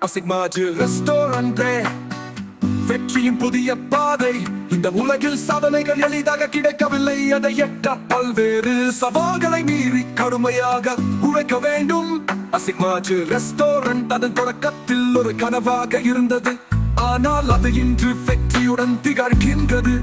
அசிக்மாஜு ரெஸ்டாரண்டே வெற்றியின் புதிய பாதை. இந்த உலகில் சாதனைகள் எளிதாக கிடைக்கவில்லை. அதை எட்ட பல்வேறு சவால்களை மீறி கடுமையாக உழைக்க வேண்டும். அசிக்மாஜு ரெஸ்டாரண்ட் அதன் தொடக்கத்தில் ஒரு கனவாக இருந்தது. ஆனால் அது இன்று வெற்றியுடன் திகழ்கின்றது.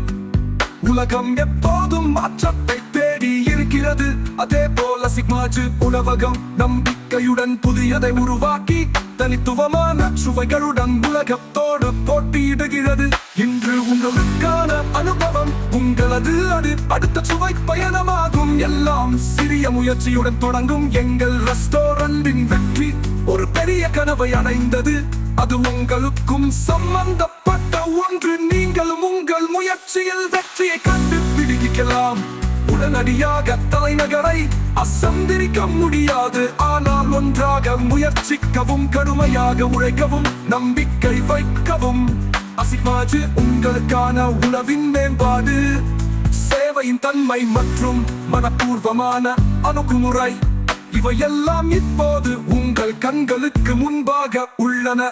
உலகம் எப்போதும் மாற்றத்தை தேடி இருக்கிறது. அதே போல அசிக்மாஜு உணவகம் நம்பிக்கையுடன் புதியதை உருவாக்கி தனித்துவமான சுவைகளுடன் உலகத்தோடு போட்டியிடுகிறது. இன்று உங்களுக்கான அனுபவம் உங்களது அது அடுத்த சுவை பயணமாகும். எல்லாம் சிறிய முயற்சியுடன் தொடங்கும். எங்கள் ரெஸ்டாரண்டின் வெற்றி ஒரு பெரிய கனவை அடைந்தது. அது உங்களுக்கும் சம்பந்தப்பட்ட ஒன்று. நீங்களும் உங்கள் முயற்சியில் வெற்றியை கண்டுபிடிக்கலாம். உடனடியாக தலைநகரை அசந்திரிக்க முடியாது. ஆனால் ஒன்றாக முயற்சிக்கவும் கடுமையாக உழைக்கவும் நம்பிக்கை வைக்கவும். அசிக்மாஜு உங்களுக்கான உணவின் மேம்பாடு, சேவையின் தன்மை மற்றும் மனப்பூர்வமான அணுகுமுறை இவையெல்லாம் இப்போது உங்கள் கண்களுக்கு முன்பாக உள்ளன.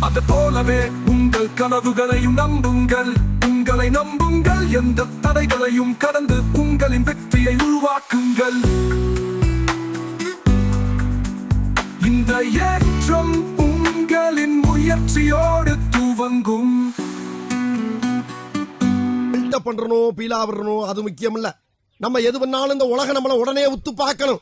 அது போலவே உங்கள் கனவுகளையும் நம்புங்கள். உங்களை நம்புங்கள். எந்த தடைகளையும் கடந்து உங்களின் வெற்றியை உருவாக்குங்கள். இந்த ஏற்றம் உங்களின் முயற்சியோடு துவங்கும். பண்றணும் பீலா விடணும் அது முக்கியம் இல்ல. நம்ம எது பண்ணாலும் இந்த உலக நம்மள உடனே உத்து பார்க்கணும்.